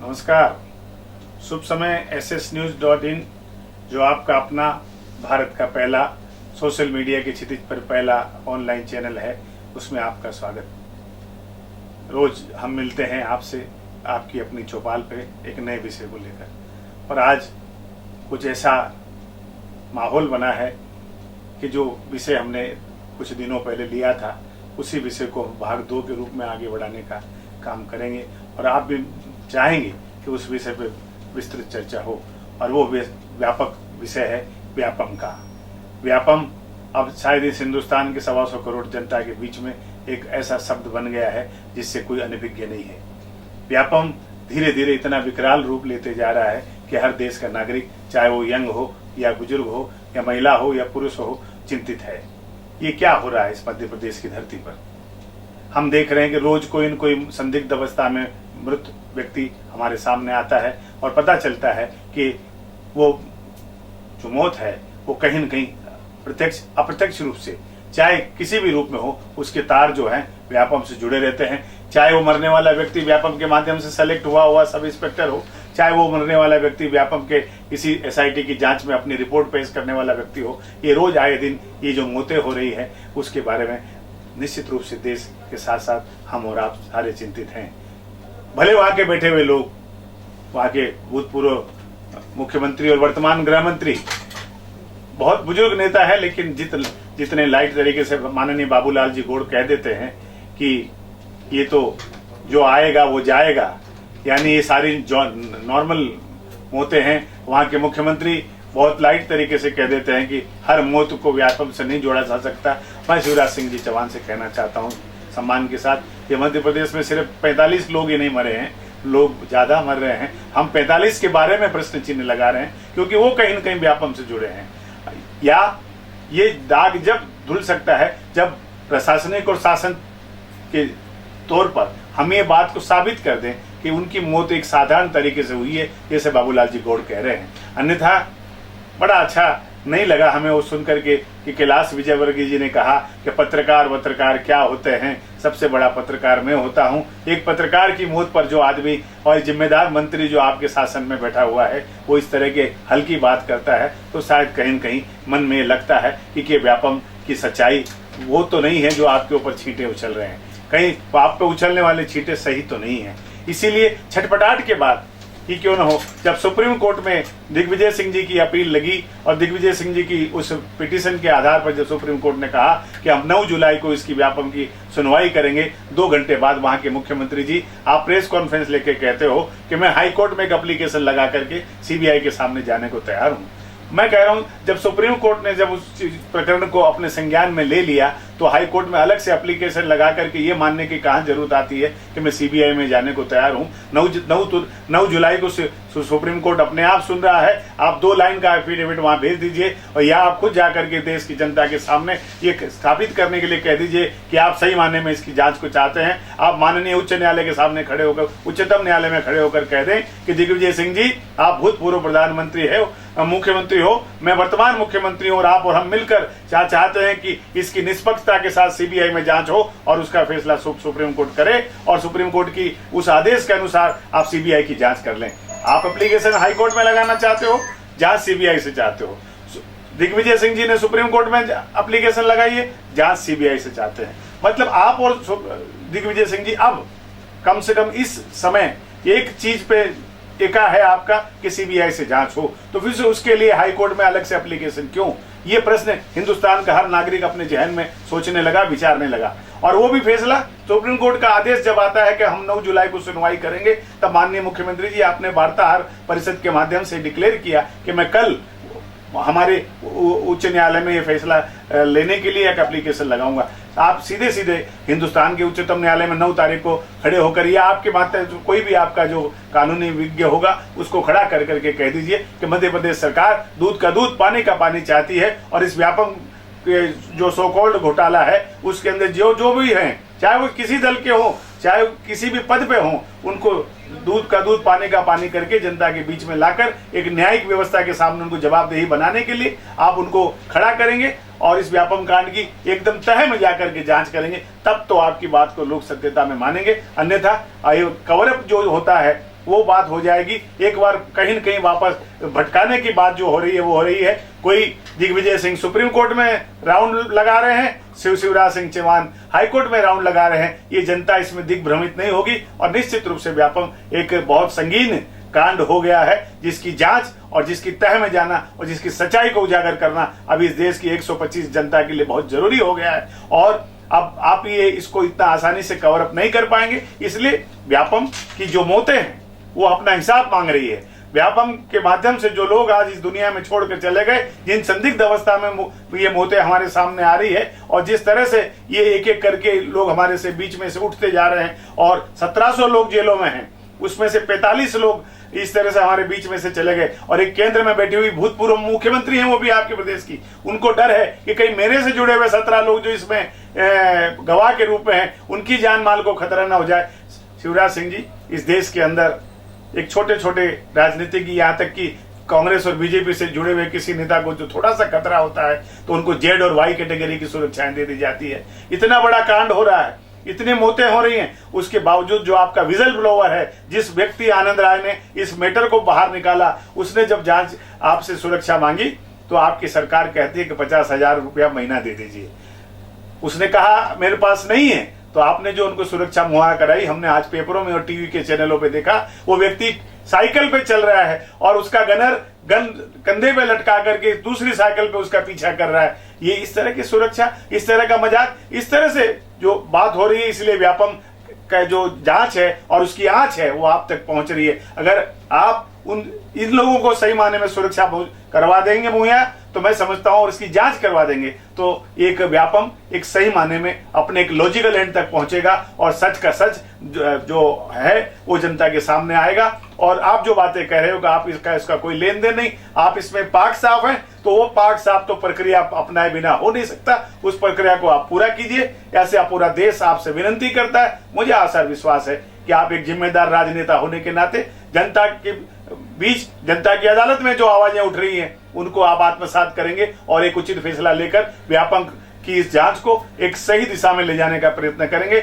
नमस्कार। शुभ समय। ssnews.in जो आपका अपना भारत का पहला सोशल मीडिया के क्षितिज पर पहला ऑनलाइन चैनल है, उसमें आपका स्वागत। रोज हम मिलते हैं आपसे आपकी अपनी चौपाल पे एक नए विषय को लेकर, और आज कुछ ऐसा माहौल बना है कि जो विषय हमने कुछ दिनों पहले लिया था उसी विषय को भाग 2 के रूप में आगे बढ़ाने का काम करेंगे, और आप भी चाहेंगे कि उस विषय पर विस्तृत चर्चा हो। और वो व्यापक विषय है व्यापम का। व्यापम अब शायद इस हिंदुस्तान के 125 करोड़ जनता के बीच में एक ऐसा शब्द बन गया है जिससे कोई अनभिज्ञ नहीं है। व्यापम धीरे धीरे इतना विकराल रूप लेते जा रहा है कि हर देश का नागरिक, चाहे वो यंग हो या बुजुर्ग हो या महिला हो या पुरुष हो, चिंतित है। ये क्या हो रहा है इस मध्य प्रदेश की धरती पर? हम देख रहे हैं कि रोज कोई न कोई संदिग्ध अवस्था में मृत व्यक्ति हमारे सामने आता है, और पता चलता है कि वो जो मौत है वो कहीं न कहीं प्रत्यक्ष अप्रत्यक्ष रूप से, चाहे किसी भी रूप में हो, उसके तार जो हैं व्यापम से जुड़े रहते हैं। चाहे वो मरने वाला व्यक्ति व्यापम के माध्यम से सेलेक्ट हुआ सब इंस्पेक्टर हो, चाहे वो मरने वाला व्यक्ति व्यापम के किसी SIT की जांच में अपनी रिपोर्ट पेश करने वाला व्यक्ति हो। ये रोज आए दिन ये जो मौतें हो रही है उसके बारे में निश्चित रूप से देश के साथ साथ हम और आप सारे चिंतित हैं। भले वहां के बैठे हुए लोग, वहां के भूतपूर्व मुख्यमंत्री और वर्तमान गृह मंत्री बहुत बुजुर्ग नेता है, लेकिन जितने लाइट तरीके से माननीय बाबूलाल जी गौड़ कह देते हैं कि ये तो जो आएगा वो जाएगा, यानी ये सारी जो नॉर्मल मौतें हैं, वहां के मुख्यमंत्री बहुत लाइट तरीके से कह देते हैं कि हर मौत को व्यापम से नहीं जोड़ा जा सकता। मैं शिवराज सिंह जी चौहान से कहना चाहता हूं सम्मान के साथ, कि मध्य प्रदेश में सिर्फ 45 लोग ही नहीं मरे हैं, लोग ज्यादा मर रहे हैं। हम 45 के बारे में प्रश्न चिन्ह लगा रहे हैं क्योंकि वो कहीं न कहीं व्यापम से जुड़े हैं। या ये दाग जब धुल सकता है जब प्रशासनिक और शासन के तौर पर हम ये बात को साबित कर दें कि उनकी मौत एक साधारण तरीके से हुई है, जैसे बाबूलाल जी गौड़ कह रहे हैं। अन्यथा बड़ा अच्छा नहीं लगा हमें वो सुनकर के कि कैलाश विजयवर्गीय जी ने कहा कि पत्रकार क्या होते हैं, सबसे बड़ा पत्रकार मैं होता हूं। एक पत्रकार की मौत पर जो आदमी और जिम्मेदार मंत्री जो आपके शासन में बैठा हुआ है वो इस तरह के हल्की बात करता है, तो शायद कहीं न कहीं मन में लगता है कि व्यापम की सच्चाई वो तो नहीं है जो आपके ऊपर छींटे उछल रहे हैं। कहीं आप पे उछलने वाले छींटे सही तो नहीं है। इसीलिए छटपटाहट के बाद ही क्यों न हो, जब सुप्रीम कोर्ट में दिग्विजय सिंह जी की अपील लगी और दिग्विजय सिंह जी की उस पिटीशन के आधार पर जब सुप्रीम कोर्ट ने कहा कि हम 9 जुलाई को इसकी व्यापम की सुनवाई करेंगे, 2 घंटे बाद वहां के मुख्यमंत्री जी आप प्रेस कॉन्फ्रेंस लेके कहते हो कि मैं हाई कोर्ट में एक एप्लीकेशन लगा करके CBI के सामने जाने को तैयार हूं। मैं कह रहा हूं, जब सुप्रीम कोर्ट ने जब उस प्रकरण को अपने संज्ञान में ले लिया तो हाई कोर्ट में अलग से एप्लीकेशन लगा करके ये मानने की कहां जरूरत आती है कि मैं CBI में जाने को तैयार हूं। 9 जुलाई को सुप्रीम कोर्ट अपने आप सुन रहा है। आप 2 लाइन का एफिडेविट वहां भेज दीजिए, और या आप खुद जाकर के देश की जनता के सामने ये स्थापित करने के लिए कह दीजिए कि आप सही मायने में इसकी जांच को चाहते हैं। आप माननीय उच्च न्यायालय के सामने खड़े होकर, उच्चतम न्यायालय में खड़े होकर कह दें कि दिग्विजय सिंह जी आप भूतपूर्व प्रधानमंत्री है, मुख्यमंत्री हो, मैं वर्तमान मुख्यमंत्री हूं, और आप और हम मिलकर चाहते हैं कि इसकी निष्पक्षता के साथ CBI में जांच हो और उसका फैसला सुप्रीम कोर्ट करे, और सुप्रीम कोर्ट की उस आदेश के अनुसार आप CBI की जांच कर लें। आप एप्लीकेशन हाई कोर्ट में लगाना चाहते हो, जांच CBI से चाहते हो। दिग्विजय सिंह जी ने सुप्रीम कोर्ट में एप्लीकेशन लगाई है, जांच CBI से चाहते हैं। मतलब आप और दिग्विजय सिंह जी अब कम से कम इस समय एक चीज पे टिका है आपका कि CBI से जांच हो, तो फिर से उसके लिए हाई कोर्ट में अलग से एप्लीकेशन क्यों? ये प्रश्न हिंदुस्तान का हर नागरिक अपने जहन में सोचने लगा, विचारने लगा। और वो भी फैसला सुप्रीम कोर्ट का आदेश जब आता है कि हम 9 जुलाई को सुनवाई करेंगे, तब माननीय मुख्यमंत्री जी आपने वार्ताहर परिषद के माध्यम से डिक्लेयर किया कि मैं कल हमारे उच्च न्यायालय में ये फैसला लेने के लिए एक एप्लीकेशन लगाऊंगा। आप सीधे सीधे हिंदुस्तान के उच्चतम न्यायालय में 9 तारीख को खड़े होकर, या आपके माध्यम कोई भी आपका जो कानूनी विज्ञ होगा उसको खड़ा कर करके कह दीजिए कि मध्य प्रदेश सरकार दूध का दूध पानी का पानी चाहती है, और इस व्यापम जो सो कॉल्ड घोटाला है उसके अंदर जो भी हैं, चाहे वो किसी दल के हो, चाहे किसी भी पद पे हो, उनको दूध का दूध पानी का पानी करके जनता के बीच में लाकर एक न्यायिक व्यवस्था के सामने उनको जवाबदेही बनाने के लिए आप उनको खड़ा करेंगे, और इस व्यापम कांड की एकदम तह में जाकर के जांच करेंगे, तब तो आपकी बात को लोक सत्यता में मानेंगे। अन्यथा कवर अप जो होता है वो बात हो जाएगी। एक बार कहीं न कहीं वापस भटकाने की बात जो हो रही है वो हो रही है। कोई दिग्विजय सिंह सुप्रीम कोर्ट में राउंड लगा रहे हैं, शिवराज सिंह चौहान हाई कोर्ट में राउंड लगा रहे हैं। ये जनता इसमें दिग्भ्रमित नहीं होगी और निश्चित रूप से व्यापम एक बहुत संगीन कांड हो गया है, जिसकी जांच और जिसकी तह में जाना और जिसकी सच्चाई को उजागर करना अभी इस देश की 125 जनता के लिए बहुत जरूरी हो गया है। और अब आप ये इसको इतना आसानी से कवर अप नहीं कर पाएंगे, इसलिए व्यापम की जो मौतें हैं वो अपना हिसाब मांग रही है। व्यापम के माध्यम से जो लोग आज इस दुनिया में छोड़कर चले गए, जिन संदिग्ध अवस्था में ये मौतें हमारे सामने आ रही है और जिस तरह से ये एक एक करके लोग हमारे से बीच में से उठते जा रहे हैं और 1700 लोग जेलों में हैं, उसमें से 45 लोग इस तरह से हमारे बीच में से चले गए। और एक केंद्र में बैठी हुई भूतपूर्व मुख्यमंत्री हैं, वो भी आपके प्रदेश की, उनको डर है कि कहीं मेरे से जुड़े हुए 17 लोग जो इसमें गवाह के रूप में हैं, उनकी जान माल को खतरा ना हो जाए। शिवराज सिंह जी, इस देश के अंदर एक छोटे छोटे राजनीतिक, यहाँ तक कि कांग्रेस और बीजेपी से जुड़े हुए किसी नेता को जो थोड़ा सा खतरा होता है तो उनको जेड और वाई कैटेगरी की सुरक्षाएं दे दी जाती है। इतना बड़ा कांड हो रहा है, इतनी मौतें हो रही हैं, उसके बावजूद जो आपका विजल ब्लोअर है, जिस व्यक्ति आनंद राय ने इस मैटर को बाहर निकाला, उसने जब जांच आपसे सुरक्षा मांगी तो आपकी सरकार कहती है कि 50,000 रुपया महीना दे दीजिए। उसने कहा मेरे पास नहीं है, तो आपने जो उनको सुरक्षा मुहैया कराई, हमने आज पेपरों में और टीवी के चैनलों पे देखा, वो व्यक्ति साइकिल पे चल रहा है और उसका गनर गन कंधे पे लटका करके दूसरी साइकिल पे उसका पीछा कर रहा है। ये इस तरह की सुरक्षा, इस तरह का मजाक, इस तरह से जो बात हो रही है, इसलिए व्यापम का जो जांच है और उसकी आंच है वो आप तक पहुंच रही है। अगर आप इन लोगों को सही मायने में सुरक्षा करवा देंगे मुहैया, तो मैं समझता हूं, और इसकी जांच करवा देंगे, तो एक व्यापम एक सही मायने में अपने एक लॉजिकल एंड तक पहुंचेगा और सच का सच जो है वो जनता के सामने आएगा। और आप जो बातें कह रहे हो कि आप इसका कोई लेन देन नहीं, आप इसमें पाक साफ है, तो वो पाक साफ तो प्रक्रिया अपनाए बिना हो नहीं सकता। उस प्रक्रिया को आप पूरा कीजिए, ऐसे आप पूरा देश आपसे विनती करता है। मुझे आशा विश्वास है कि आप एक जिम्मेदार राजनेता होने के नाते जनता के बीच, जनता की अदालत में जो आवाजें उठ रही हैं, उनको आप आत्मसात करेंगे और एक उचित फैसला लेकर व्यापम की इस जांच को एक सही दिशा में ले जाने का प्रयत्न करेंगे।